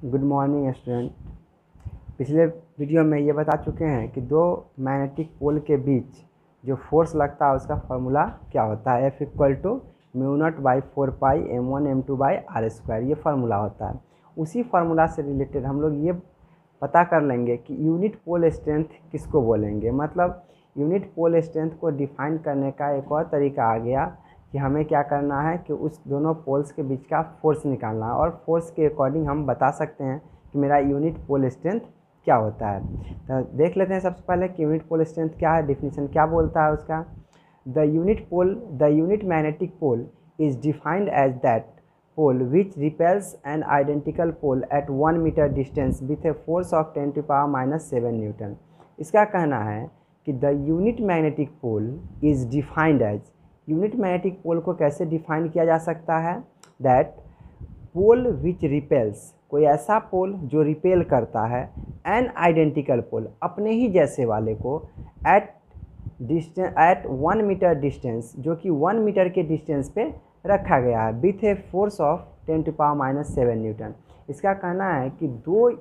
Good morning student. पिछले video में ये बता चुके हैं कि दो मैग्नेटिक पोल के बीच जो फोर्स लगता है उसका फॉर्मूला क्या होता है। F इक्वल टू μ0/4π m1m2/r², ये फार्मूला होता है। उसी फार्मूला से रिलेटेड हम लोग ये पता कर लेंगे कि यूनिट पोल स्ट्रेंथ किसको बोलेंगे। मतलब यूनिट पोल स्ट्रेंथ को डिफाइन करने का एक और तरीका आ गया कि हमें क्या करना है कि उस दोनों पोल्स के बीच का फोर्स निकालना है, और फोर्स के अकॉर्डिंग हम बता सकते हैं कि मेरा यूनिट पोल स्ट्रेंथ क्या होता है। तो देख लेते हैं सबसे पहले कि यूनिट पोल स्ट्रेंथ क्या है, डिफिनीशन क्या बोलता है उसका। The unit magnetic pole is defined as that pole which repels an identical pole at 1 metre distance with a force of 10⁻⁷ newton. इसका कहना है कि the unit magnetic pole is defined as, unit magnetic pole को कैसे define किया जा सकता है, दैट पोल विच रिपेल्स, कोई ऐसा पोल जो रिपेल करता है, एन आइडेंटिकल पोल, अपने ही जैसे वाले को, एट 1 मीटर डिस्टेंस, जो कि 1 मीटर के डिस्टेंस पे रखा गया है, with a force of 10⁻⁷ newton. इसका कहना है कि दो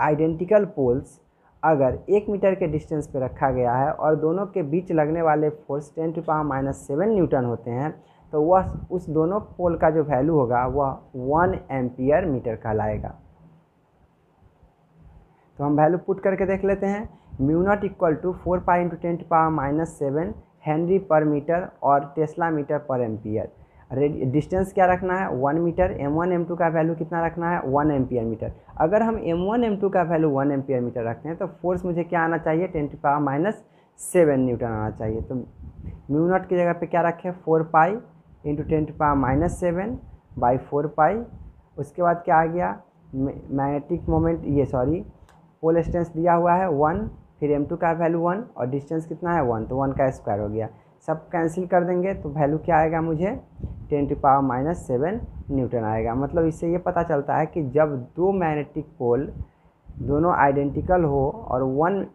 आइडेंटिकल पोल्स अगर 1 मीटर के डिस्टेंस पे रखा गया है और दोनों के बीच लगने वाले फोर्स 10⁻⁷ न्यूटन होते हैं, तो वह उस दोनों पोल का जो वैल्यू होगा वह 1 एम्पियर मीटर कहलाएगा। तो हम वैल्यू पुट करके देख लेते हैं। μ0 इक्वल टू 4π × 10⁻⁷ हेनरी पर मीटर और टेस्ला मीटर पर एम्पियर। डिस्टेंस क्या रखना है, 1 मीटर। m1 m2 का वैल्यू कितना रखना है, 1 एम्पियर मीटर। अगर हम m1 m2 का वैल्यू 1 एम्पियर मीटर रखते हैं तो फोर्स मुझे क्या आना चाहिए, 10⁻⁷ न्यूटन आना चाहिए। तो μ0 की जगह पे क्या रखें, 4π × 10⁻⁷/4π। उसके बाद क्या आ गया, मैग्नेटिक मोमेंट, पोल स्ट्रेंथ दिया हुआ है 1, फिर m2 का वैल्यू 1 और डिस्टेंस कितना है 1, तो 1 का स्क्वायर हो गया। सब कैंसिल कर देंगे तो वैल्यू क्या आएगा, मुझे 10⁻⁷ न्यूटन आएगा। मतलब इससे ये पता चलता है कि जब दो मैग्नेटिक पोल दोनों आइडेंटिकल हो और 1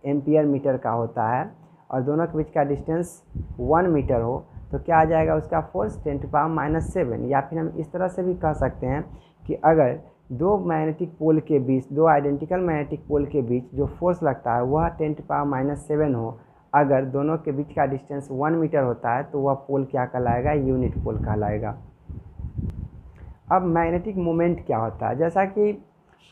एम्पियर मीटर का होता है और दोनों के बीच का डिस्टेंस 1 मीटर हो, तो क्या आ जाएगा उसका फोर्स 10⁻⁷। या फिर हम इस तरह से भी कह सकते हैं कि अगर दो मैग्नेटिक पोल के बीच, दो आइडेंटिकल मैग्नेटिक पोल के बीच जो फोर्स लगता है वह 10⁻⁷ हो, अगर दोनों के बीच का डिस्टेंस 1 मीटर होता है, तो वह पोल क्या कहलाएगा, यूनिट पोल कहलाएगा। अब मैग्नेटिक मोमेंट क्या होता है, जैसा कि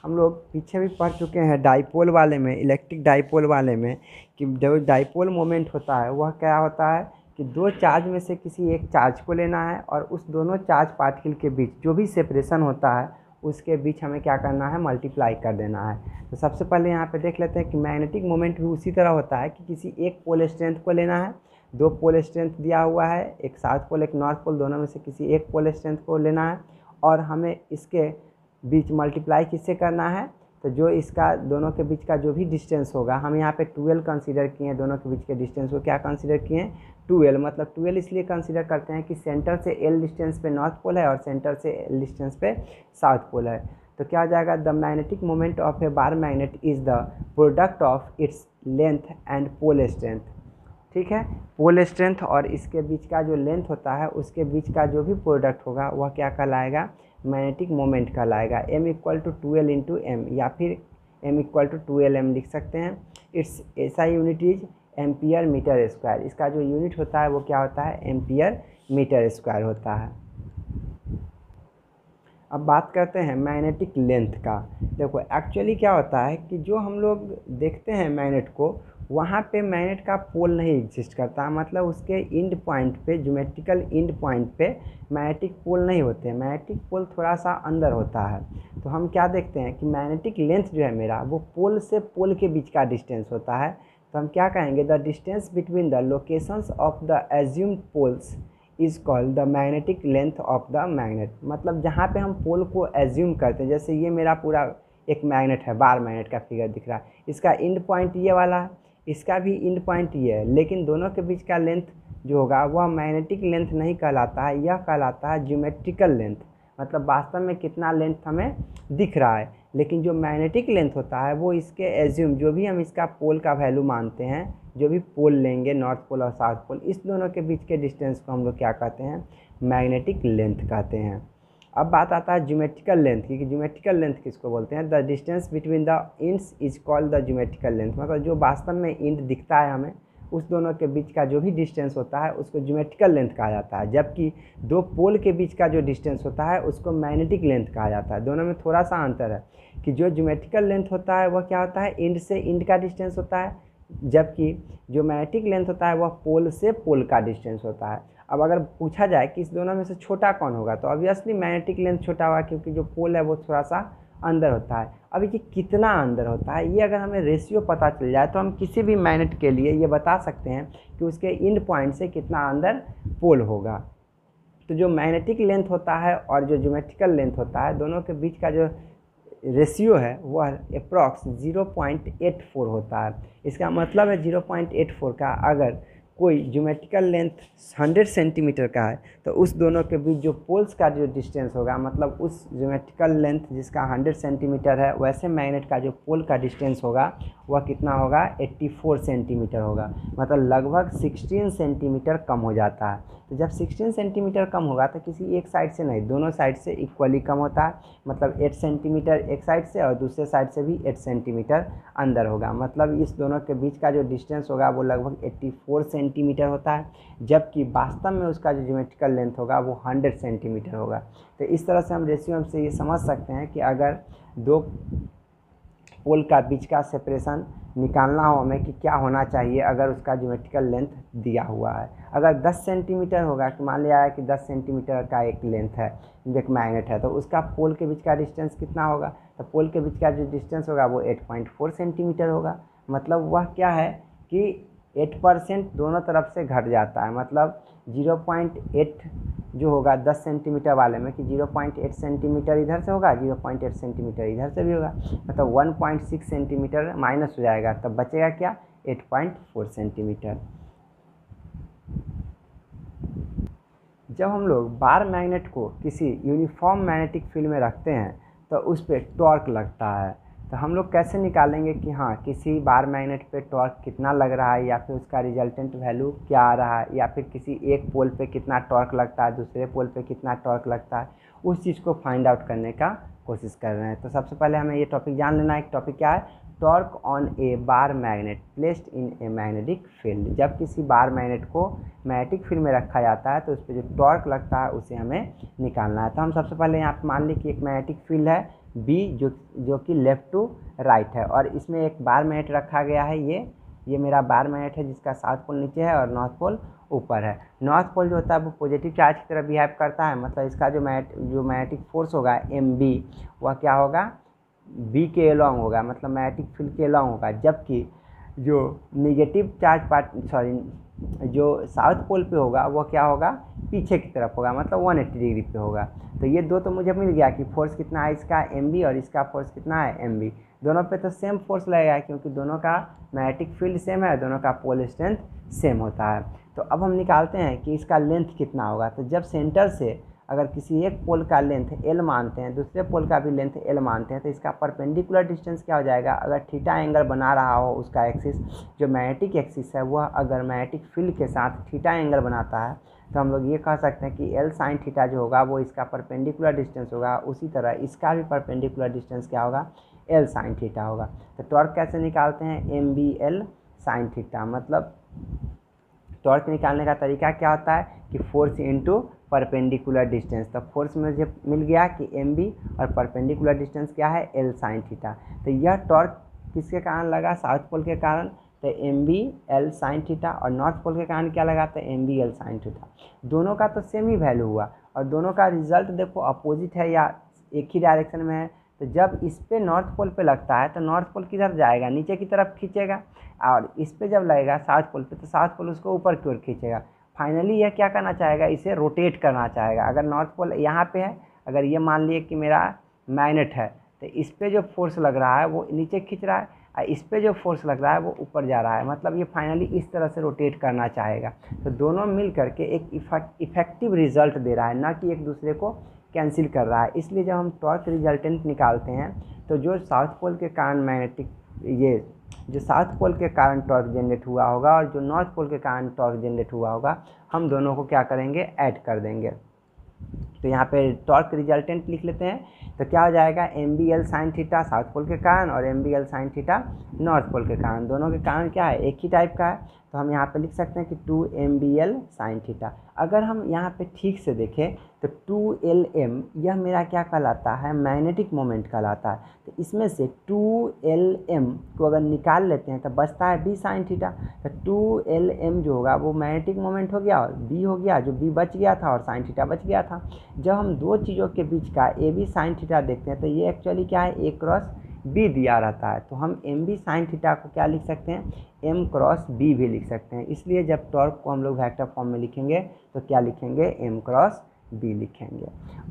हम लोग पीछे भी पढ़ चुके हैं डाइपोल वाले में, इलेक्ट्रिक डाइपोल वाले में, कि जो डाइपोल मोमेंट होता है वह क्या होता है कि दो चार्ज में से किसी एक चार्ज को लेना है और उस दोनों चार्ज पार्टिकल के बीच जो भी सेपरेशन होता है उसके बीच हमें क्या करना है, मल्टीप्लाई कर देना है। तो सबसे पहले यहाँ पे देख लेते हैं कि मैग्नेटिक मोमेंट भी उसी तरह होता है कि किसी एक पोल स्ट्रेंथ को लेना है, दो पोल स्ट्रेंथ दिया हुआ है, एक साउथ पोल एक नॉर्थ पोल, दोनों में से किसी एक पोल स्ट्रेंथ को लेना है और हमें इसके बीच मल्टीप्लाई किससे करना है, तो जो इसका दोनों के बीच का जो भी डिस्टेंस होगा, हम यहाँ पे 12 कंसीडर किए हैं, दोनों के बीच के डिस्टेंस को क्या कंसीडर किए हैं, 12। मतलब 12 इसलिए कंसीडर करते हैं कि सेंटर से L डिस्टेंस पे नॉर्थ पोल है और सेंटर से L डिस्टेंस पे साउथ पोल है। तो क्या हो जाएगा, the magnetic moment of a bar magnet is the product of its length and pole strength. ठीक है, पोल स्ट्रेंथ और इसके बीच का जो लेंथ होता है उसके बीच का जो भी प्रोडक्ट होगा वह क्या कहलाएगा, मैग्नेटिक मोमेंट कहलाएगा। m इक्वल टू 12 × m, या फिर m इक्वल टू 12m लिख सकते हैं। इट्स ऐसा unit is ampere metre square. इसका जो यूनिट होता है वो क्या होता है, एम्पियर मीटर स्क्वायर होता है। अब बात करते हैं मैग्नेटिक लेंथ का। देखो एक्चुअली क्या होता है कि जो हम लोग देखते हैं मैग्नेट को, वहाँ पे मैग्नेट का पोल नहीं एग्जिस्ट करता, मतलब उसके इंड पॉइंट पे, ज्योमेट्रिकल इंड पॉइंट पे मैग्नेटिक पोल नहीं होते, मैग्नेटिक पोल थोड़ा सा अंदर होता है। तो हम क्या देखते हैं कि मैग्नेटिक लेंथ जो है मेरा, वो पोल से पोल के बीच का डिस्टेंस होता है। तो हम क्या कहेंगे, the distance between the locations of the assumed poles is called the magnetic length of the magnet. मतलब जहाँ पे हम पोल को एज्यूम करते हैं, जैसे ये मेरा पूरा एक मैग्नेट है, बार मैग्नेट का फिगर दिख रहा है, इसका इंड पॉइंट ये वाला है, इसका भी इंड पॉइंट ये है, लेकिन दोनों के बीच का लेंथ जो होगा वह मैग्नेटिक लेंथ नहीं कहलाता है, यह कहलाता है ज्योमेट्रिकल लेंथ। मतलब वास्तव में कितना लेंथ हमें दिख रहा है, लेकिन जो मैग्नेटिक लेंथ होता है वो इसके एज्यूम, जो भी हम इसका पोल का वैल्यू मानते हैं, जो भी पोल लेंगे नॉर्थ पोल और साउथ पोल, इस दोनों के बीच के डिस्टेंस को हम लोग क्या कहते हैं, मैग्नेटिक लेंथ कहते हैं। अब बात आता है ज्योमेट्रिकल लेंथ की, कि ज्योमेट्रिकल लेंथ किसको बोलते हैं। The distance between the ends is called the geometrical length, मतलब जो वास्तव में इंड दिखता है हमें, उस दोनों के बीच का जो भी डिस्टेंस होता है उसको ज्योमेट्रिकल लेंथ कहा जाता है। जबकि दो पोल के बीच का जो डिस्टेंस होता है उसको मैग्नेटिक लेंथ कहा जाता है। दोनों में थोड़ा सा अंतर है कि जो ज्योमेट्रिकल लेंथ होता है वह क्या होता है, इंड से इंड का डिस्टेंस होता है, जबकि जो मैग्नेटिक लेंथ होता है वह पोल से पोल का डिस्टेंस होता है। अब अगर पूछा जाए कि इस दोनों में से छोटा कौन होगा, तो ऑब्वियसली मैग्नेटिक लेंथ छोटा होगा, क्योंकि जो पोल है वो थोड़ा सा अंदर होता है। अब ये कितना अंदर होता है, ये अगर हमें रेशियो पता चल जाए तो हम किसी भी मैग्नेट के लिए ये बता सकते हैं कि उसके इंड पॉइंट से कितना अंदर पोल होगा। तो जो मैग्नेटिक लेंथ होता है और जो ज्योमेट्रिकल लेंथ होता है, दोनों के बीच का जो रेशियो है वह अप्रॉक्स 0.84 होता है। इसका मतलब है 0.84 का अगर कोई ज्योमेट्रिकल लेंथ 100 सेंटीमीटर का है तो उस दोनों के बीच जो पोल्स का जो डिस्टेंस होगा, मतलब उस ज्योमेट्रिकल लेंथ जिसका 100 सेंटीमीटर है, वैसे मैग्नेट का जो पोल का डिस्टेंस होगा वह कितना होगा, 84 सेंटीमीटर होगा। मतलब लगभग 16 सेंटीमीटर कम हो जाता है। तो जब 16 सेंटीमीटर कम होगा तो किसी एक साइड से नहीं, दोनों साइड से इक्वली कम होता है। मतलब 8 सेंटीमीटर एक साइड से और दूसरे साइड से भी 8 सेंटीमीटर अंदर होगा। मतलब इस दोनों के बीच का जो डिस्टेंस होगा वो लगभग 84 सेंटीमीटर होता है, जबकि वास्तव में उसका जो ज्योमेट्रिकल लेंथ होगा वो 100 सेंटीमीटर होगा। तो इस तरह से हम रेशियो से ये समझ सकते हैं कि अगर दो पोल का बीच का सेपरेशन निकालना हो हमें कि क्या होना चाहिए अगर उसका ज्योमेट्रिकल लेंथ दिया हुआ है। अगर 10 सेंटीमीटर होगा, कि मान लिया है कि 10 सेंटीमीटर का एक लेंथ है, एक मैग्नेट है, तो उसका पोल के बीच का डिस्टेंस कितना होगा, तो पोल के बीच का जो डिस्टेंस होगा वो 8.4 सेंटीमीटर होगा। मतलब वह क्या है कि 8% दोनों तरफ से घट जाता है। मतलब 0.8 जो होगा 10 सेंटीमीटर वाले में, कि 0.8 सेंटीमीटर इधर से होगा, 0.8 सेंटीमीटर इधर से भी होगा, मतलब 1.6 सेंटीमीटर माइनस हो जाएगा, तब बचेगा क्या, 8.4 सेंटीमीटर। जब हम लोग बार मैग्नेट को किसी यूनिफॉर्म मैग्नेटिक फील्ड में रखते हैं तो उस पर टॉर्क लगता है। तो हम लोग कैसे निकालेंगे कि हाँ किसी बार मैग्नेट पे टॉर्क कितना लग रहा है, या फिर उसका रिजल्टेंट वैल्यू क्या आ रहा है, या फिर किसी एक पोल पे कितना टॉर्क लगता है, दूसरे पोल पे कितना टॉर्क लगता है, उस चीज़ को फाइंड आउट करने का कोशिश कर रहे हैं। तो सबसे पहले हमें ये टॉपिक जान लेना है। एक टॉपिक क्या है, torque on A bar magnet placed in a magnetic field. जब किसी बार मैग्नेट को मैग्नेटिक फील्ड में रखा जाता है तो उस पर जो टॉर्क लगता है उसे हमें निकालना है। तो हम सबसे पहले यहाँ पर मान ली कि एक मैग्नेटिक फील्ड है बी, जो कि लेफ़्ट टू राइट है, और इसमें एक बार मैग्नेट रखा गया है। ये मेरा बार मैग्नेट है जिसका साउथ पोल नीचे है और नॉर्थ पोल ऊपर है। नॉर्थ पोल जो होता है वो पॉजिटिव चार्ज की तरह बिहेव करता है, मतलब इसका जो मैग्नेटिक फोर्स होगा एम बी, वह क्या होगा, बी के एलॉन्ग होगा, मतलब मैग्नेटिक फील्ड के एलॉन्ग होगा। जबकि जो निगेटिव चार्ज जो साउथ पोल पे होगा वो क्या होगा, पीछे की तरफ होगा, मतलब 180 डिग्री पे होगा। तो ये दो तो मुझे मिल गया कि फोर्स कितना है इसका एम बी और इसका फोर्स कितना है एम बी। दोनों पे तो सेम फोर्स लगेगा क्योंकि दोनों का मैग्नेटिक फील्ड सेम है, दोनों का पोल स्ट्रेंथ सेम होता है। तो अब हम निकालते हैं कि इसका लेंथ कितना होगा। तो जब सेंटर से अगर किसी एक पोल का लेंथ L मानते हैं, दूसरे पोल का भी लेंथ L मानते हैं, तो इसका परपेंडिकुलर डिस्टेंस क्या हो जाएगा, अगर थीटा एंगल बना रहा हो उसका एक्सिस, जो मैग्नेटिक एक्सिस है वह अगर मैग्नेटिक फील्ड के साथ थीटा एंगल बनाता है, तो हम लोग ये कह सकते हैं कि L sin थीटा जो होगा वो इसका परपेंडिकुलर डिस्टेंस होगा। उसी तरह इसका भी परपेंडिकुलर डिस्टेंस क्या होगा, L sin थीटा होगा। तो टॉर्क कैसे निकालते हैं, M B L sine theta. मतलब टॉर्क निकालने का तरीका क्या होता है कि फोर्स इंटू परपेंडिकुलर डिस्टेंस। तो फोर्स मुझे मिल गया कि एम बी और परपेंडिकुलर डिस्टेंस क्या है, एल साइन थीटा। तो यह टॉर्क किसके कारण लगा, साउथ पोल के कारण, तो M B L sine theta, और नॉर्थ पोल के कारण क्या लगा, तो M B L sine theta. दोनों का तो सेम ही वैल्यू हुआ और दोनों का रिजल्ट देखो अपोजिट है या एक ही डायरेक्शन में है। तो जब इस पे नॉर्थ पोल पे लगता है तो नॉर्थ पोल किधर जाएगा, नीचे की तरफ खींचेगा, और इस पे जब लगेगा साउथ पोल पे तो साउथ पोल उसको ऊपर की ओर खींचेगा। फाइनली यह क्या करना चाहेगा, इसे रोटेट करना चाहेगा। अगर नॉर्थ पोल यहाँ पे है, अगर ये मान लिए कि मेरा मैग्नेट है, तो इस पे जो फोर्स लग रहा है वो नीचे खींच रहा है, और इस पे जो फोर्स लग रहा है वो ऊपर जा रहा है। मतलब ये फाइनली इस तरह से रोटेट करना चाहेगा। तो दोनों मिल करके एक इफेक्टिव रिजल्ट दे रहा है, ना कि एक दूसरे को कैंसिल कर रहा है। इसलिए जब हम टॉर्क रिजल्टेंट निकालते हैं तो जो साउथ पोल के कारण जो साउथ पोल के कारण टॉर्क जनरेट हुआ होगा और जो नॉर्थ पोल के कारण टॉर्क जनरेट हुआ होगा, हम दोनों को क्या करेंगे, ऐड कर देंगे। तो यहाँ पे टॉर्क रिजल्टेंट लिख लेते हैं। तो क्या हो जाएगा, M B L sine theta south pole के कारण और M B L sine theta north pole के कारण, दोनों के कारण क्या है, एक ही टाइप का है। तो हम यहाँ पे लिख सकते हैं कि 2 MBL साइन थीटा। अगर हम यहाँ पे ठीक से देखें तो 2LM यह मेरा क्या कहलाता है, मैग्नेटिक मोमेंट कहलाता है। तो इसमें से 2LM को अगर निकाल लेते हैं तो बचता है B साइन थीटा। तो 2LM जो होगा वो मैग्नेटिक मोमेंट हो गया और B हो गया, जो B बच गया था और साइन थीटा बच गया था। जब हम दो चीज़ों के बीच का AB साइन थीटा देखते हैं तो ये एक्चुअली क्या है, A क्रॉस B दिया रहता है। तो हम MB साइन थीटा को क्या लिख सकते हैं, M क्रॉस B भी लिख सकते हैं। इसलिए जब टॉर्क को हम लोग वेक्टर फॉर्म में लिखेंगे तो क्या लिखेंगे, M क्रॉस B लिखेंगे।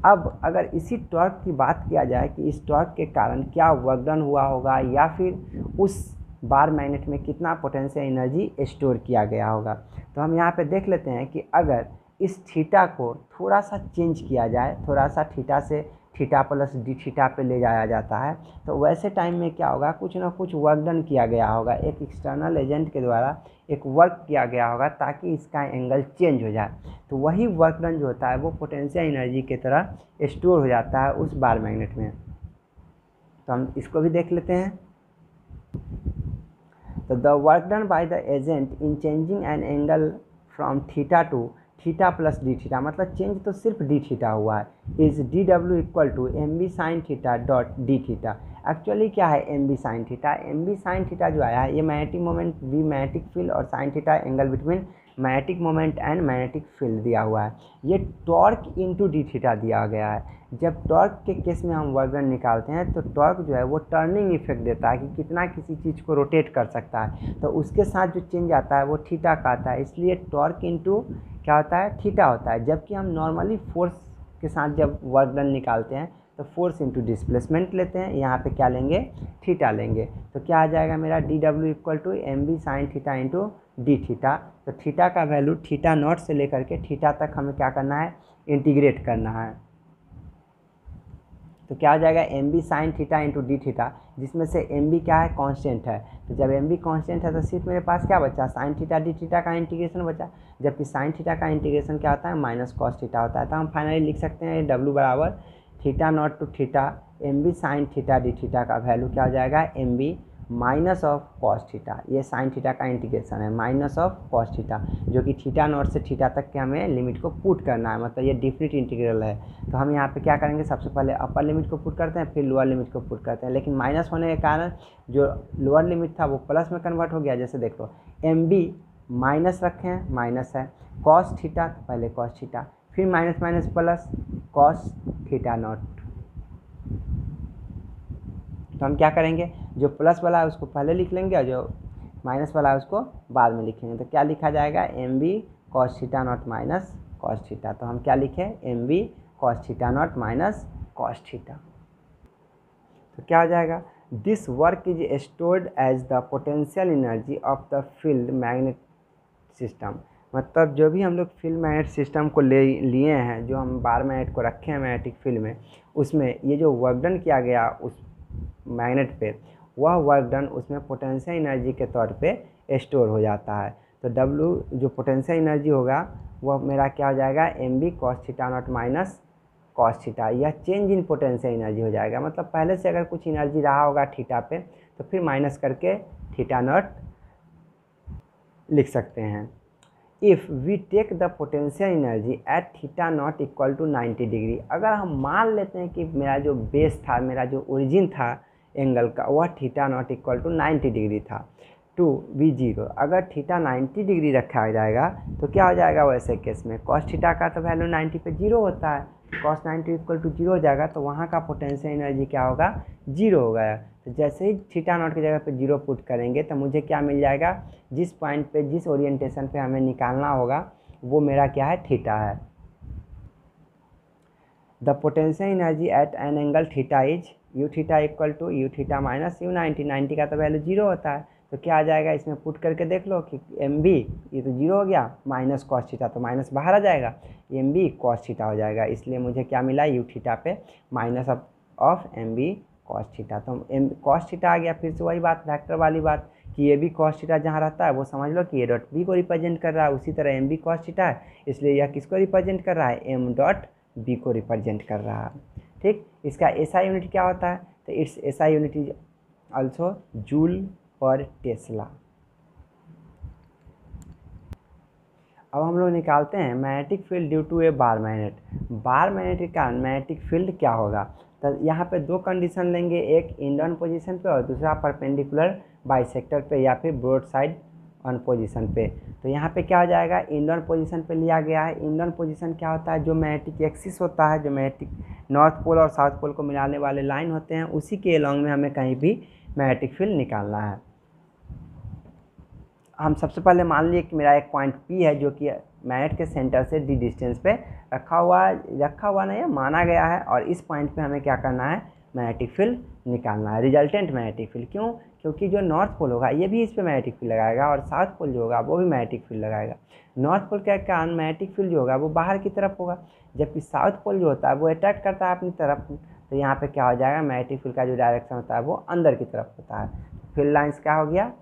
अब अगर इसी टॉर्क की बात किया जाए कि इस टॉर्क के कारण क्या वर्क डन हुआ होगा या फिर उस बार मैग्नेट में कितना पोटेंशियल एनर्जी स्टोर किया गया होगा, तो हम यहाँ पे देख लेते हैं कि अगर इस थीटा को थोड़ा सा चेंज किया जाए, थोड़ा सा थीटा से थीटा प्लस डी थीटा पे ले जाया जाता है, तो वैसे टाइम में क्या होगा, कुछ ना कुछ वर्क डन किया गया होगा, एक एक्सटर्नल एजेंट के द्वारा एक वर्क किया गया होगा ताकि इसका एंगल चेंज हो जाए। तो वही वर्क डन जो होता है वो पोटेंशियल एनर्जी की तरह स्टोर हो जाता है उस बार मैग्नेट में। तो हम इसको भी देख लेते हैं। तो the work done by the agent in changing an angle from theta to theta plus D theta, मतलब चेंज तो सिर्फ डी थीटा हुआ है, is D W equal to M B sine theta dot D theta. Actually क्या है M B sine theta, M B sine theta जो आया है ये magnetic moment B magnetic field और sine theta angle between magnetic moment and magnetic field दिया हुआ है। ये टॉर्क इंटू डी थीटा दिया गया है। जब टॉर्क के केस में हम वर्क डन निकालते हैं तो टॉर्क जो है वो टर्निंग इफेक्ट देता है कि कितना किसी चीज़ को रोटेट कर सकता है, तो उसके साथ जो चेंज आता है वो थीटा का आता है, इसलिए टॉर्क इंटू क्या होता है, थीटा होता है। जबकि हम नॉर्मली फोर्स के साथ जब वर्क डन निकालते हैं तो फोर्स इंटू डिस्प्लेसमेंट लेते हैं, यहाँ पे क्या लेंगे, थीटा लेंगे। तो क्या आ जाएगा मेरा D W equal to M B sine theta into D theta. तो थीटा का वैल्यू थीटा नॉट से लेकर के थीटा तक हमें क्या करना है, इंटीग्रेट करना है। तो क्या हो जाएगा, M B sine theta into D theta, जिसमें से एम बी क्या है, कांस्टेंट है। तो जब एम बी कांस्टेंट है तो सिर्फ मेरे पास क्या बचा, साइन थीटा डी थीटा का इंटीग्रेशन बचा, जबकि साइन थीटा का इंटीग्रेशन क्या होता है, माइनस कॉस थीटा होता है। तो हम फाइनली लिख सकते हैं डब्ल्यू बराबर theta nought to theta M B sine theta D theta का वैल्यू क्या हो जाएगा, M B minus of cos theta, ये साइन थीटा का इंटीग्रेशन है, माइनस ऑफ कॉस थीटा, जो कि थीटा नॉट से थीटा तक के हमें लिमिट को पुट करना है, मतलब ये डिफिनिट इंटीग्रल है। तो हम यहाँ पे क्या करेंगे, सबसे पहले अपर लिमिट को पुट करते हैं फिर लोअर लिमिट को पुट करते हैं, लेकिन माइनस होने के कारण जो लोअर लिमिट था वो प्लस में कन्वर्ट हो गया। जैसे देख लो एम बी माइनस रखे हैं, माइनस है, कॉस थीटा तो पहले कॉस थीटा, फिर minus minus plus cos theta not. तो हम क्या करेंगे, जो प्लस वाला है उसको पहले लिख लेंगे और जो माइनस वाला है उसको बाद में लिखेंगे। तो क्या लिखा जाएगा, M B cos theta nought minus cos theta. तो हम क्या लिखें, M B cos theta nought minus cos theta. तो क्या हो जाएगा, this work is stored as the potential energy of the field magnet system. मतलब जो भी हम लोग फील्ड मैग्नेट सिस्टम को लिए हैं, जो हम बार मैग्नेट को रखे हैं मैग्नेटिक फील्ड में, उसमें ये जो वर्क डन किया गया उस मैग्नेट पे, वह वर्क डन उसमें पोटेंशियल एनर्जी के तौर पे स्टोर हो जाता है। तो W जो पोटेंशियल एनर्जी होगा वह मेरा क्या हो जाएगा, M B cos theta nought minus cos theta, यह चेंज इन पोटेंशियल एनर्जी हो जाएगा। मतलब पहले से अगर कुछ एनर्जी रहा होगा थीटा पे तो फिर माइनस करके थीटा नॉट लिख सकते हैं। If we take the potential energy at theta nought equal to 90 degree, अगर हम मान लेते हैं कि मेरा जो बेस था, मेरा जो ओरिजिन था एंगल का, वह theta nought equal to 90 degree था, टू वी जीरो, अगर थीटा 90 डिग्री रखा जाएगा तो क्या हो जाएगा, वैसे केस में कॉस थीटा का तो वैल्यू 90 पे जीरो होता है, कॉस 90 इक्वल टू जीरो हो जाएगा, तो वहाँ का पोटेंशियल एनर्जी क्या होगा, जीरो हो गया। तो जैसे ही थीटा नॉट की जगह पे जीरो पुट करेंगे तो मुझे क्या मिल जाएगा, जिस पॉइंट पे जिस ओरिएंटेशन पे हमें निकालना होगा वो मेरा क्या है, थीटा है। The potential energy at an angle theta is U theta equal to U theta minus U 90 का तो वैल्यू जीरो होता है। तो क्या आ जाएगा, इसमें पुट करके देख लो कि एम बी ये तो जीरो हो गया, माइनस कॉस थीटा तो माइनस बाहर आ जाएगा, एम बी कॉस थीटा हो जाएगा, इसलिए मुझे क्या मिला, यू थीटा पे minus of M B cos theta. तो एम कॉस थीटा आ गया। फिर से वही बात, वेक्टर वाली बात कि ये भी कॉस थीटा जहाँ रहता है वो समझ लो कि ए डॉट बी को रिप्रेजेंट कर रहा है, उसी तरह एम बी कॉस थीटा है, इसलिए यह किसको रिप्रेजेंट कर रहा है, एम डॉट बी को रिप्रेजेंट कर रहा है। ठीक, इसका एसआई यूनिट क्या होता है, तो its SI unit is also joule per tesla. अब हम लोग निकालते हैं magnetic field due to a bar magnet. Bar magnet के कारण मैग्नेटिक फील्ड क्या होगा, तो यहाँ पे दो कंडीशन लेंगे, एक इंडॉन पोजीशन पे और दूसरा परपेंडिकुलर बाइसेक्टर पे या फिर ब्रॉड साइड ऑन पोजीशन पे। तो यहाँ पे क्या हो जाएगा, इंडॉन पोजीशन पे लिया गया है। इंडॉन पोजीशन क्या होता है, जो मैग्नेटिक एक्सिस होता है, जो मैग्नेटिक नॉर्थ पोल और साउथ पोल को मिलाने वाले लाइन होते हैं, उसी के अलॉन्ग में हमें कहीं भी मैग्नेटिक फील्ड निकालना है। हम सबसे पहले मान लिए कि मेरा एक पॉइंट P है जो कि मैग्नेट के सेंटर से d डिस्टेंस पे रखा हुआ नहीं है, माना गया है, और इस पॉइंट पे हमें क्या करना है, मैग्नेटिक फील्ड निकालना है, रिजल्टेंट मैग्नेटिक फील्ड। क्यों, क्योंकि जो नॉर्थ पोल होगा ये भी इस पे मैग्नेटिक फील्ड लगाएगा और साउथ पोल जो होगा वो भी मैग्नेटिक फील्ड लगाएगा। नॉर्थ पोल के कारण मैग्नेटिक फील्ड जो होगा वो बाहर की तरफ होगा, जबकि साउथ पोल जो होता है वो अट्रैक्ट करता है अपनी तरफ। तो यहाँ पे क्या हो जाएगा, मैग्नेटिक फील्ड का जो डायरेक्शन होता है वो अंदर की तरफ होता है। फील्ड लाइन्स क्या हो गया,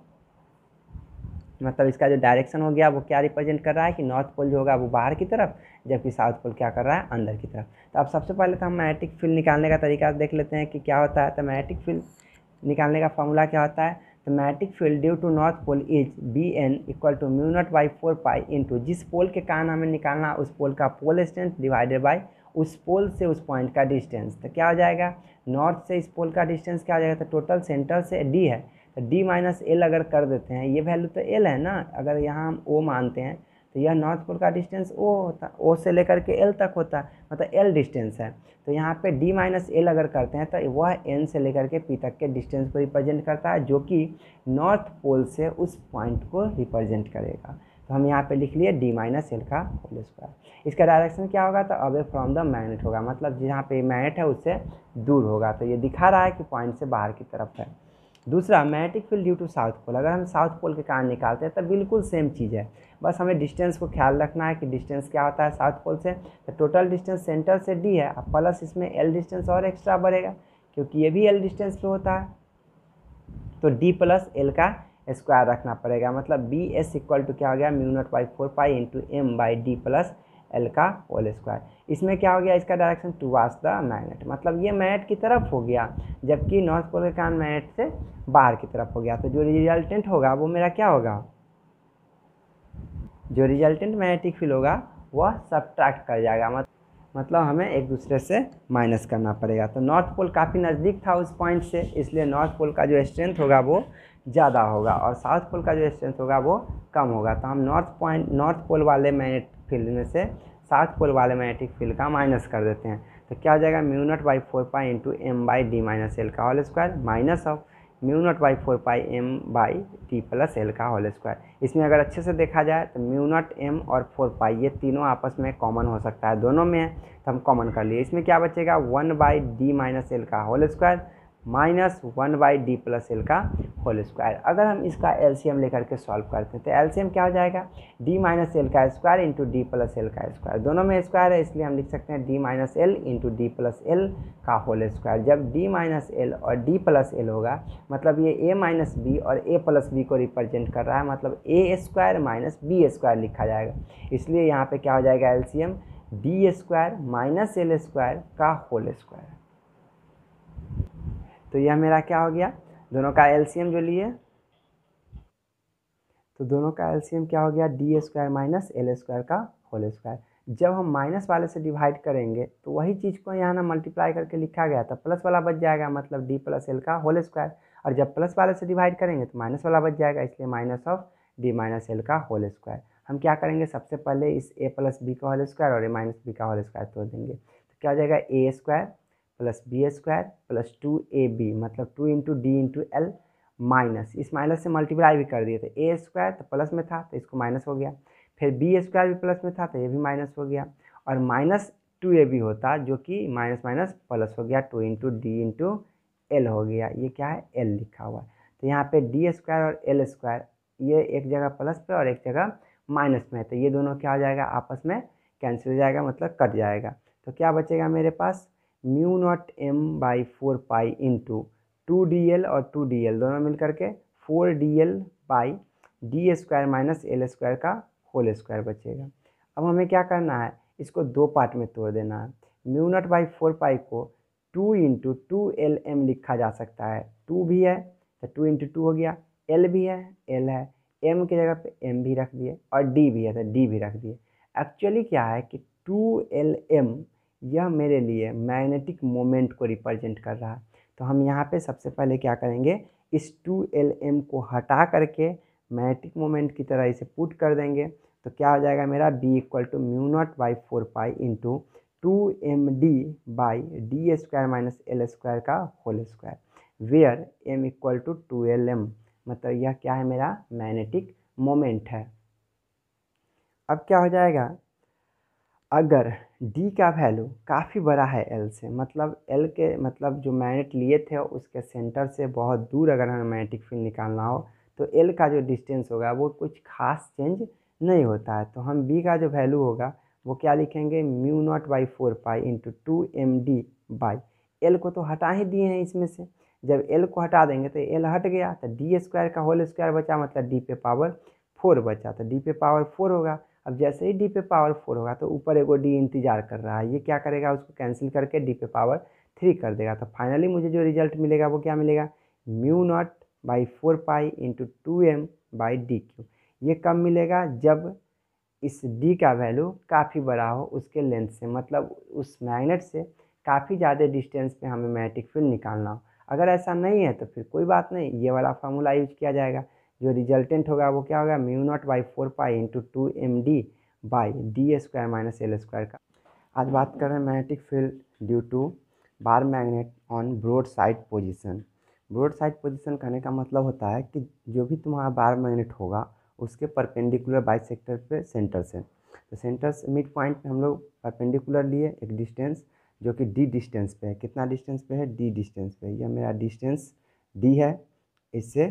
मतलब इसका जो डायरेक्शन हो गया वो क्या रिप्रेजेंट कर रहा है कि नॉर्थ पोल जो होगा वो बाहर की तरफ, जबकि साउथ पोल क्या कर रहा है, अंदर की तरफ। तो अब सबसे पहले तो हम मैग्नेटिक फील्ड निकालने का तरीका देख लेते हैं कि क्या होता है। तो मैग्नेटिक फील्ड निकालने का फॉर्मूला क्या होता है, तो magnetic field due to north pole is BN equal to μ0/4π into जिस पोल के कारण हमें निकालना उस पोल का पोल स्ट्रेंथ डिवाइडेड बाई उस पोल से उस पॉइंट का डिस्टेंस। तो क्या हो जाएगा, नॉर्थ से इस पोल का डिस्टेंस क्या हो जाएगा, तो टोटल सेंटर से D है, तो D माइनस एल अगर कर देते हैं, ये वैल्यू तो L है ना, अगर यहाँ हम O मानते हैं तो यह नॉर्थ पोल का डिस्टेंस O होता है, O से लेकर के L तक होता है, मतलब L डिस्टेंस है। तो यहाँ पे D माइनस एल अगर करते हैं तो वह N से लेकर के P तक के डिस्टेंस को रिप्रेजेंट करता है, जो कि नॉर्थ पोल से उस पॉइंट को रिप्रेजेंट करेगा। तो हम यहाँ पे लिख लिए D माइनस एल का होल स्क्वायर। इसका डायरेक्शन क्या होगा, तो अवे फ्रॉम द मैग्नेट होगा, मतलब जहाँ पे मैग्नेट है उससे दूर होगा। तो ये दिखा रहा है कि पॉइंट से बाहर की तरफ है। दूसरा, magnetic field due to south pole, अगर हम साउथ पोल के कारण निकालते हैं तो बिल्कुल सेम चीज़ है, बस हमें डिस्टेंस को ख्याल रखना है कि डिस्टेंस क्या होता है साउथ पोल से। तो टोटल डिस्टेंस सेंटर से D है, अब प्लस इसमें L डिस्टेंस और एक्स्ट्रा बढ़ेगा क्योंकि ये भी L डिस्टेंस पे होता है, तो D प्लस L का स्क्वायर रखना पड़ेगा, मतलब BS इक्वल टू क्या हो गया, μ0/4π इंटू M/D प्लस L का होल स्क्वायर। इसमें क्या हो गया, इसका डायरेक्शन टुवार्ड्स द मैग्नेट, मतलब ये मैग्नेट की तरफ हो गया, जबकि नॉर्थ पोल के कारण मैग्नेट से बाहर की तरफ हो गया। तो जो रिजल्टेंट होगा वो मेरा क्या होगा, जो रिजल्टेंट मैग्नेटिक फील्ड होगा वह सब्ट्रैक्ट कर जाएगा, मतलब हमें एक दूसरे से माइनस करना पड़ेगा। तो नॉर्थ पोल काफ़ी नज़दीक था उस पॉइंट से, इसलिए नॉर्थ पोल का जो स्ट्रेंथ होगा वो ज़्यादा होगा और साउथ पोल का जो स्ट्रेंथ होगा वो कम होगा। तो हम नॉर्थ पोल वाले मैग्नेटिक फील्ड में से साउथ पोल वाले मैग्नेटिक फील्ड का माइनस कर देते हैं। तो क्या हो जाएगा, μ0/4π इंटू M/D माइनस एल का whole square minus of μ0/4π M/D plus L का होल स्क्वायर। इसमें अगर अच्छे से देखा जाए तो μ0 M और 4π ये तीनों आपस में कॉमन हो सकता है, दोनों में है तो हम कॉमन कर लिए। इसमें क्या बचेगा, 1/D माइनस एल का whole square minus 1/D plus L का होल स्क्वायर। अगर हम इसका एलसीएम लेकर के सॉल्व करते हैं तो एलसीएम क्या हो जाएगा, D माइनस एल का square into D plus L का स्क्वायर, दोनों में स्क्वायर है इसलिए हम लिख सकते हैं D minus L into D plus L का होल स्क्वायर। जब D माइनस एल और D प्लस एल होगा मतलब ये A माइनस बी और A प्लस बी को रिप्रेजेंट कर रहा है, मतलब A square minus B square लिखा जाएगा, इसलिए यहाँ पे क्या हो जाएगा, LCM D square minus L square का होल स्क्वायर। तो यह मेरा क्या हो गया, दोनों का एलसीएम जो लिए, तो दोनों का एलसीएम क्या हो गया, D square minus L square का होल स्क्वायर। जब हम माइनस वाले से डिवाइड करेंगे तो वही चीज़ को यहाँ ना मल्टीप्लाई करके लिखा गया था, प्लस वाला बच जाएगा, मतलब D प्लस एल का होल स्क्वायर, और जब प्लस वाले से डिवाइड करेंगे तो माइनस वाला बच जाएगा, इसलिए minus of D minus L का होल स्क्वायर। हम क्या करेंगे, सबसे पहले इस A प्लस बी का होल स्क्वायर और A माइनस बी का होल स्क्वायर तोड़ देंगे, तो क्या हो जाएगा, A square plus B square plus 2AB, मतलब 2 into D into L minus, इस माइनस से मल्टीप्लाई भी कर दिए थे, A स्क्वायर तो प्लस में था तो इसको माइनस हो गया, फिर B स्क्वायर भी प्लस में था तो ये भी माइनस हो गया, और माइनस 2AB होता जो कि माइनस माइनस प्लस हो गया, 2 इंटू D इंटू एल हो गया, ये क्या है, L लिखा हुआ है। तो यहाँ पे D स्क्वायर और L स्क्वायर ये एक जगह प्लस पे और एक जगह माइनस में है, तो ये दोनों क्या हो जाएगा, आपस में कैंसिल हो जाएगा, मतलब कट जाएगा। तो क्या बचेगा मेरे पास, μ0 M/4π इंटू 2DL और 2DL दोनों मिल करके 4DL/D square minus L square का होल स्क्वायर बचेगा। अब हमें क्या करना है, इसको दो पार्ट में तोड़ देना है। म्यू नॉट बाई 4 पाई को 2 × 2 LM लिखा जा सकता है। 2 भी है तो 2 × 2 हो गया, L भी है, L है, M की जगह पे M भी रख दिए और D भी है तो D भी रख दिए। एक्चुअली क्या है कि 2LM यह मेरे लिए मैग्नेटिक मोमेंट को रिप्रेजेंट कर रहा है। तो हम यहाँ पे सबसे पहले क्या करेंगे, इस 2LM को हटा करके मैग्नेटिक मोमेंट की तरह इसे पुट कर देंगे। तो क्या हो जाएगा मेरा B = mu nought by 4 pi into 2MD by D² - L² का whole square, where M = 2LM, मतलब यह क्या है, मेरा मैग्नेटिक मोमेंट है। अब क्या हो जाएगा, अगर D का वैल्यू काफ़ी बड़ा है L से, मतलब L के मतलब जो मैग्नेट लिए थे उसके सेंटर से बहुत दूर अगर हमें मैग्नेटिक फील्ड निकालना हो तो L का जो डिस्टेंस होगा वो कुछ खास चेंज नहीं होता है। तो हम B का जो वैल्यू होगा वो क्या लिखेंगे, mu nought by 4 pi into 2MD by, L को तो हटा ही दिए हैं इसमें से, जब L को हटा देंगे तो L हट गया तो D² का होल स्क्वायर बचा, मतलब D पे पावर 4 बचा, तो D पे पावर 4 होगा। अब जैसे ही D पे पावर 4 होगा तो ऊपर एगो D इंतजार कर रहा है, ये क्या करेगा, उसको कैंसिल करके D पे पावर 3 कर देगा। तो फाइनली मुझे जो रिजल्ट मिलेगा वो क्या मिलेगा, mu nought by 4 pi into 2M by D³। ये कब मिलेगा, जब इस D का वैल्यू काफ़ी बड़ा हो उसके लेंथ से, मतलब उस मैग्नेट से काफ़ी ज़्यादा डिस्टेंस पे हमें मैग्नेटिक फील्ड निकालना हो। अगर ऐसा नहीं है तो फिर कोई बात नहीं, ये वाला फार्मूला यूज किया जाएगा। जो रिजल्टेंट होगा वो क्या होगा, mu nought by 4 pi into 2MD by D² - L² का। आज बात कर रहे हैं magnetic field due to bar magnet on broad side position. Broad side position कहने का मतलब होता है कि जो भी तुम्हारा बार मैग्नेट होगा उसके परपेंडिकुलर बाइसेक्टर पे सेंटर से, तो सेंटर से मिड पॉइंट पे हम लोग परपेंडिकुलर लिए एक डिस्टेंस जो कि D डिस्टेंस पे है। कितना डिस्टेंस पे है, D डिस्टेंस पे। यह मेरा डिस्टेंस D है, इससे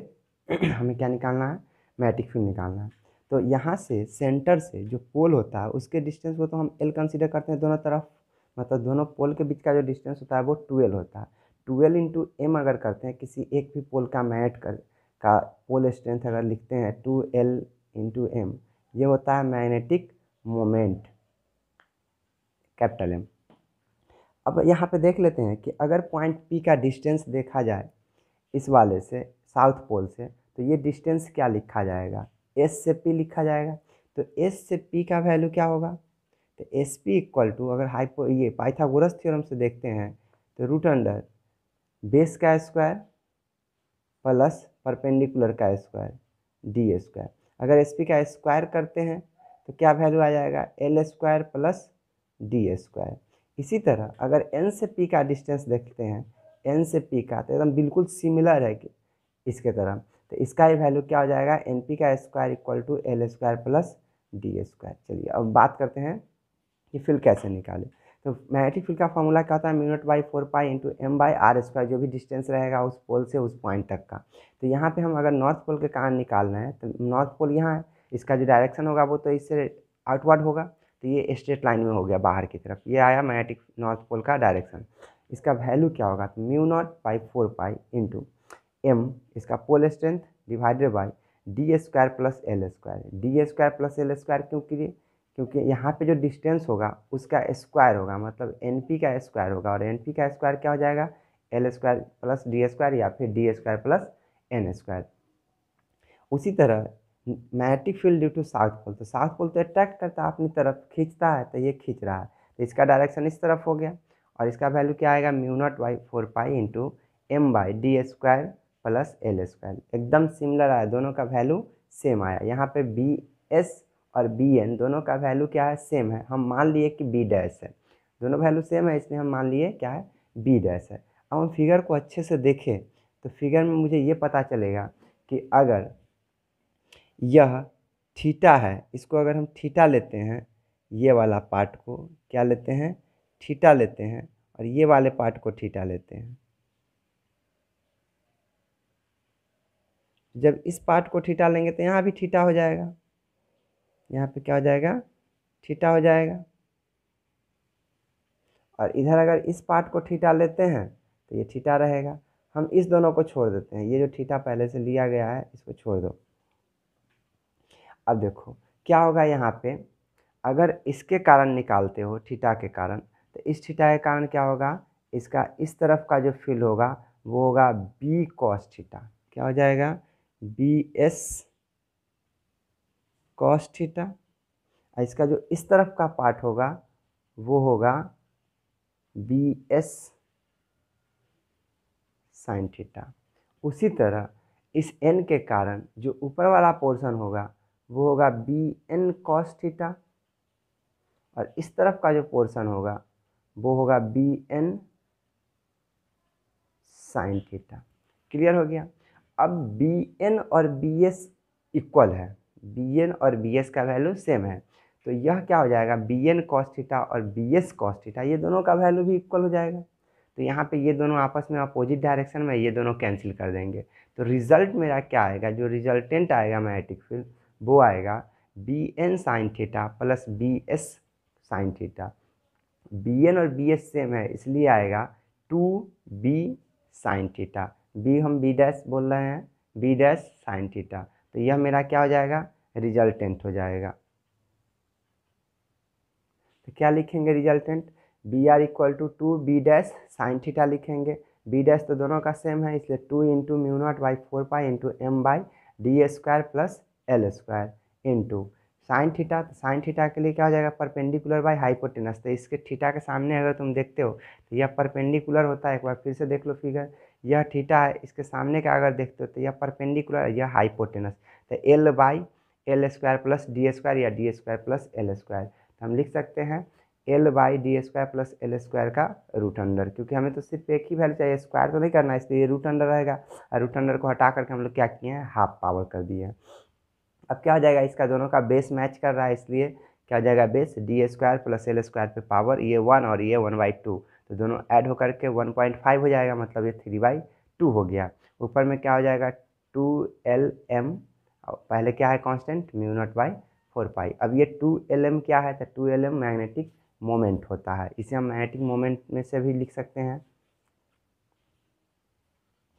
हमें क्या निकालना है, मैग्नेटिक फील्ड निकालना है। तो यहाँ से सेंटर से जो पोल होता है उसके डिस्टेंस को तो हम L कंसीडर करते हैं दोनों तरफ, मतलब दोनों पोल के बीच का जो डिस्टेंस होता है वो 12 होता है। 12 इंटू M अगर करते हैं किसी एक भी पोल का मैग्नेट का पोल स्ट्रेंथ अगर लिखते हैं 2L इंटू M, ये होता है मैग्नेटिक मोमेंट, कैपिटल M। अब यहाँ पे देख लेते हैं कि अगर पॉइंट P का डिस्टेंस देखा जाए इस वाले से साउथ पोल से, तो ये डिस्टेंस क्या लिखा जाएगा, S से P लिखा जाएगा। तो S से P का वैल्यू क्या होगा, तो SP = अगर ये पाइथागोरस थ्योरम से देखते हैं तो √अंडर बेस का स्क्वायर प्लस परपेंडिकुलर का स्क्वायर D²। अगर SP का स्क्वायर करते हैं तो क्या वैल्यू आ जाएगा, L² प्लस D²। इसी तरह अगर N से P का डिस्टेंस देखते हैं, N से P का तो एकदम बिल्कुल सिमिलर है कि इसके तरह, तो इसका ही वैल्यू क्या हो जाएगा, NP का स्क्वायर = L² प्लस D²। चलिए अब बात करते हैं कि फील्ड कैसे निकालें। तो मैग्नेटिक फील्ड का फॉर्मूला क्या होता है, mu nought by 4 pi into M by R², जो भी डिस्टेंस रहेगा उस पोल से उस पॉइंट तक का। तो यहाँ पे हम अगर नॉर्थ पोल के कारण निकालना है तो नॉर्थ पोल यहाँ है, इसका जो डायरेक्शन होगा वो तो इससे आउटवर्ड होगा, तो ये स्ट्रेट लाइन में हो गया बाहर की तरफ, ये आया मैग्नेटिक नॉर्थ पोल का डायरेक्शन। इसका वैल्यू क्या होगा, तो mu nought by 4 pi into M इसका pole strength divided by D² plus L²। D² plus L² क्यों किए, क्योंकि यहाँ पे जो डिस्टेंस होगा उसका स्क्वायर होगा, मतलब NP का स्क्वायर होगा, और NP का स्क्वायर क्या हो जाएगा, L² प्लस D² या फिर D² प्लस N²। उसी तरह magnetic field due to south pole, तो साउथ पोल तो अट्रैक्ट करता है अपनी तरफ, खींचता है, तो ये खींच रहा है, तो इसका डायरेक्शन इस तरफ हो गया, और इसका वैल्यू क्या आएगा, mu nought by 4 pi into M by D² plus L²। एकदम सिमिलर आया, दोनों का वैल्यू सेम आया। यहाँ पे BS और BN दोनों का वैल्यू क्या है, सेम है, हम मान लिए कि B डैश है, दोनों वैल्यू सेम है इसलिए हम मान लिए क्या है, B डैश है। अब हम फिगर को अच्छे से देखें तो फिगर में मुझे ये पता चलेगा कि अगर यह थीटा है, इसको अगर हम थीटा लेते हैं, ये वाला पार्ट को क्या लेते हैं, थीटा लेते हैं, और ये वाले पार्ट को थीटा लेते हैं, जब इस पार्ट को थीटा लेंगे तो यहाँ भी थीटा हो जाएगा, यहाँ पे क्या हो जाएगा, थीटा हो जाएगा। और इधर अगर इस पार्ट को थीटा लेते हैं तो ये थीटा रहेगा। हम इस दोनों को छोड़ देते हैं, ये जो थीटा पहले से लिया गया है इसको छोड़ दो। अब देखो क्या होगा यहाँ पे, अगर इसके कारण निकालते हो थीटा के कारण, तो इस थीटा के कारण क्या होगा, इसका इस तरफ का जो फील्ड होगा वो होगा बी कॉस थीटा। क्या हो जाएगा, बी एस कॉस थीटा। और इसका जो इस तरफ का पार्ट होगा वो होगा बी एस साइन थीटा। उसी तरह इस n के कारण जो ऊपर वाला पोर्शन होगा वो होगा बी एन कॉस थीटा, और इस तरफ का जो पोर्शन होगा वो होगा B N sine theta. Clear हो गया। अब बी एन और बी एस इक्वल है, बी एन और बी एस का वैल्यू सेम है, तो यह क्या हो जाएगा, बी एन कॉस थीटा और बी एस कॉस थीटा, ये दोनों का वैल्यू भी इक्वल हो जाएगा। तो यहाँ पे ये दोनों आपस में अपोजिट डायरेक्शन में, ये दोनों कैंसिल कर देंगे। तो रिजल्ट मेरा क्या आएगा, जो रिजल्टेंट आएगा मैग्नेटिक फील्ड वो आएगा B N sine theta plus B S sine theta. B N और बी एस सेम है इसलिए आएगा 2b साइन थीटा। बी हम बी डैश बोल रहे हैं, बी डैश साइन थीटा। तो यह मेरा क्या हो जाएगा, रिजल्टेंट हो जाएगा। तो क्या लिखेंगे resultant, B R equal to 2b dash sine theta लिखेंगे। बी डैश तो दोनों का सेम है इसलिए 2 into mu nought by 4 pi into M by D square plus L square into sine theta. तो साइन थीटा के लिए क्या हो जाएगा, परपेंडिकुलर बाई हाइपोटेनस। तो इसके थीटा के सामने अगर तुम देखते हो तो यह परपेंडिकुलर होता है। एक बार फिर से देख लो फिगर, यह थीटा है, इसके सामने का अगर देखते हो तो यह परपेंडिकुलर, यह हाइपोटेनस। तो L by L square plus D square या D square plus L square. तो हम लिख सकते हैं L by D square plus L square का रूट अंडर, क्योंकि हमें तो सिर्फ एक ही वैल्यू चाहिए, स्क्वायर तो नहीं करना है, इसलिए ये रूट अंडर रहेगा। और रूट अंडर को हटा करके हम लोग क्या किए हैं, हाफ पावर कर दिए हैं। अब क्या हो जाएगा, इसका दोनों का बेस मैच कर रहा है इसलिए क्या हो जाएगा, base D square plus L square पे पावर ये 1 और ये 1/2, तो दोनों ऐड होकर के 1.5 हो जाएगा, मतलब ये 3/2 हो गया। ऊपर में क्या हो जाएगा 2lm, पहले क्या है कांस्टेंट म्यू नॉट बाई 4 पाई। अब ये 2lm क्या है, तो 2lm मैग्नेटिक मोमेंट होता है, इसे हम मैग्नेटिक मोमेंट में से भी लिख सकते हैं।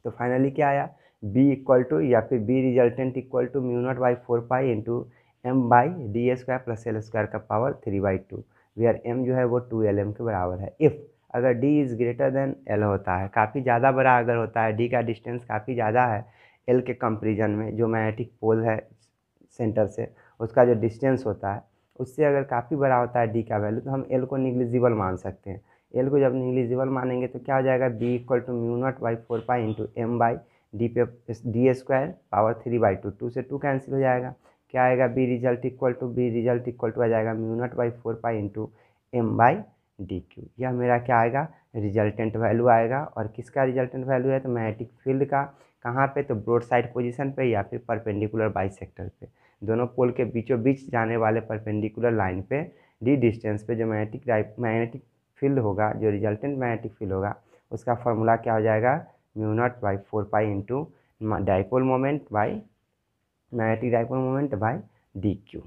तो फाइनली क्या आया, बी इक्वल टू या फिर B resultant equal to mu nought by 4 pi into M by D square plus L square का पावर 3/2, वेयर एम जो है वो 2lm के बराबर है। इफ़ अगर D is greater than L होता है, काफ़ी ज़्यादा बड़ा अगर होता है, डी का डिस्टेंस काफ़ी ज़्यादा है एल के कंपेरिजन में, जो मैग्नेटिक पोल है सेंटर से उसका जो डिस्टेंस होता है उससे अगर काफ़ी बड़ा होता है डी का वैल्यू, तो हम एल को निग्लिजिबल मान सकते हैं। एल को जब निग्लिजिबल मानेंगे तो क्या हो जाएगा, B equal to mu nought by 4 pi into M by D पे डी स्क्वायर पावर 3/2, 2 से 2 कैंसिल हो जाएगा। क्या आएगा, बी रिजल्ट इक्वल टू आ जाएगा mu nought by 4 pi into M by D cube. यह मेरा क्या आएगा, रिजल्टेंट वैल्यू आएगा। और किसका रिजल्टेंट वैल्यू है, तो मैग्नेटिक फील्ड का। कहाँ पे, तो ब्रॉड साइड पोजीशन पे या फिर परपेंडिकुलर बाइसेक्टर पे, दोनों पोल के बीचों बीच जाने वाले परपेंडिकुलर लाइन पे डी डिस्टेंस पे जो मैग्नेटिक फील्ड होगा, जो रिजल्टेंट मैग्नेटिक फील्ड होगा, उसका फॉर्मूला क्या हो जाएगा, mu nought by 4 pi into dipole moment by magnetic dipole moment by D cube.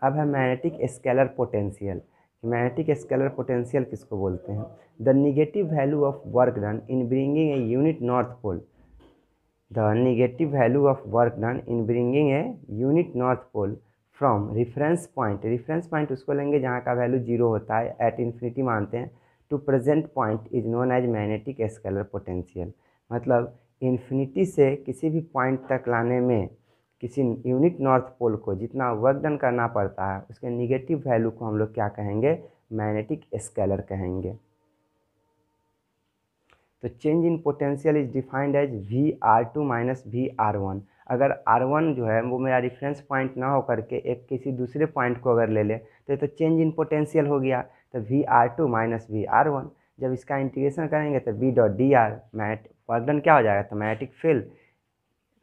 अब है magnetic scalar potential. Magnetic scalar potential किसको बोलते हैं, the negative value of work done in bringing a unit north pole, the negative value of work done in bringing a unit north pole from reference point उसको लेंगे जहाँ का value 0 होता है, eight infinity मानते हैं, to present point is known as magnetic scalar potential. मतलब infinity से किसी भी पॉइंट तक लाने में किसी यूनिट नॉर्थ पोल को जितना वर्क डन करना पड़ता है, उसके निगेटिव वैल्यू को हम लोग क्या कहेंगे, मैग्नेटिक स्केलर कहेंगे। तो change in potential is defined as VR2 minus VR1। अगर R1 जो है वो मेरा रेफरेंस पॉइंट ना हो करके एक किसी दूसरे पॉइंट को अगर ले ले तो ये तो चेंज इन पोटेंशियल हो गया। तो VR2 माइनस VR1, जब इसका इंटीग्रेशन करेंगे तो B डॉट डी आर मैट वर्क डन क्या हो जाएगा, तो मैग्नेटिक फील्ड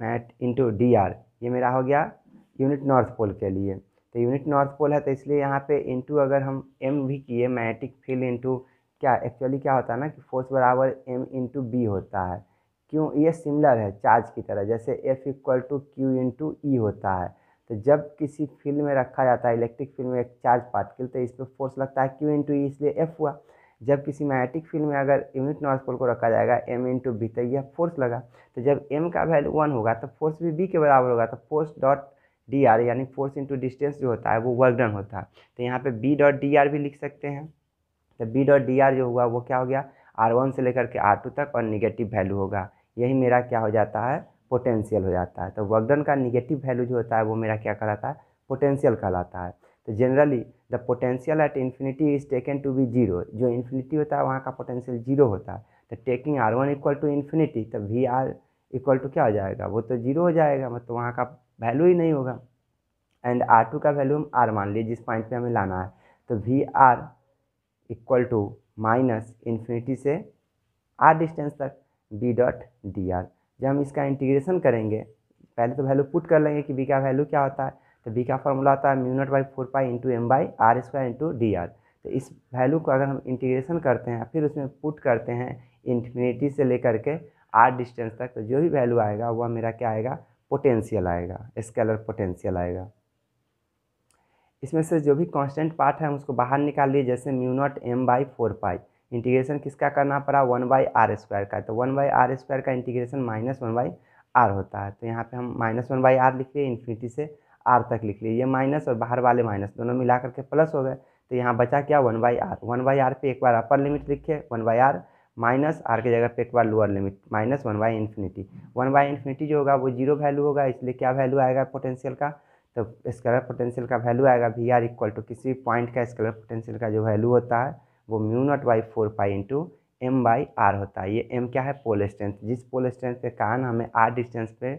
मैट इंटू डी आर, ये मेरा हो गया यूनिट नॉर्थ पोल के लिए। तो यूनिट नॉर्थ पोल है तो इसलिए यहाँ पे इंटू अगर हम एम भी किए मैग्नेटिक फील्ड इंटू क्या, एक्चुअली क्या होता है ना कि फोर्स बराबर एम इंटू बी होता है। क्यों, ये सिमिलर है चार्ज की तरह, जैसे F equal to Q into E होता है। तो जब किसी फील्ड में रखा जाता है इलेक्ट्रिक फील्ड में एक चार्ज पार्टिकल, तो इस पर फोर्स लगता है क्यू इंटू ई, इसलिए एफ हुआ। जब किसी मैग्नेटिक फील्ड में अगर यूनिट नॉर्थ पोल को रखा जाएगा एम इंटू बी, तो यह फोर्स लगा। तो जब एम का वैल्यू 1 होगा तो फोर्स भी बी के बराबर होगा, तो फोर्स डॉट डी आर यानी फोर्स इंटू डिस्टेंस जो होता है वो वर्क डन होता है। तो यहाँ पे बी डॉट डी आर भी लिख सकते हैं। तो बी डॉट डी आर जो हुआ वो क्या हो गया, R1 से लेकर के R2 तक और निगेटिव वैल्यू होगा। यही मेरा क्या हो जाता है, पोटेंशियल हो जाता है। तो वर्क डन का निगेटिव वैल्यू जो होता है वो मेरा क्या कहलाता है, पोटेंशियल कहलाता है। तो generally the potential at infinity is taken to be zero. जो इन्फिनिटी होता है वहाँ का पोटेंशियल जीरो होता है। तो taking R1 equal to infinity, तो वी आर इक्वल टू क्या हो जाएगा, वो तो जीरो हो जाएगा, मतलब वहाँ का वैल्यू ही नहीं होगा। एंड R2 का वैल्यू हम R मान लिए जिस पॉइंट पे हमें लाना है। तो V R equal to minus infinity से आर डिस्टेंस तक बी डॉट डी आर। जब हम इसका इंटीग्रेशन करेंगे, पहले तो वैल्यू पुट कर लेंगे कि बी का वैल्यू क्या होता है। तो बी का फॉर्मूला आता है mu nought by 4 pi into M by R square into D R. तो इस वैल्यू को अगर हम इंटीग्रेशन करते हैं फिर उसमें पुट करते हैं इन्फिनिटी से लेकर के आर डिस्टेंस तक, तो जो भी वैल्यू आएगा वह मेरा क्या आएगा, पोटेंशियल आएगा, स्केलर पोटेंशियल आएगा। इसमें से जो भी कांस्टेंट पार्ट है हम उसको बाहर निकाल लिए, जैसे mu naught M by 4 pi. Integration किसका करना पड़ा, 1/r² का। तो 1/r² का इंटीग्रेशन -1/r होता है। तो यहाँ पे हम -1/r लिख लिए, इन्फिनिटी से r तक लिख लिए। ये माइनस और बाहर वाले माइनस दोनों मिला करके प्लस हो गए। तो यहाँ बचा क्या, 1/r। 1/r पे एक बार अपर लिमिट लिखे 1/r, माइनस r की जगह पे एक बार लोअर लिमिट माइनस 1/इन्फिनिटी। 1/इन्फिनिटी जो होगा वो जीरो वैल्यू होगा, इसलिए क्या वैल्यू आएगा पोटेंशियल का, तो स्केलर पोटेंशियल का वैल्यू आएगा वी आर इक्वल टू किसी पॉइंट का स्केलर पोटेंशियल का जो वैल्यू होता है वो mu nought by 4 pi into M by R होता है। ये एम क्या है, पोल स्ट्रेंथ। जिस पोल स्ट्रेंथ के कारण हमें आर डिस्टेंस पे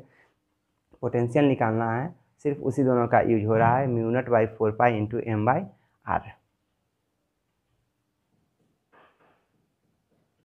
पोटेंशियल निकालना है, सिर्फ उसी दोनों का यूज हो रहा है, mu nought by 4 pi into M by are.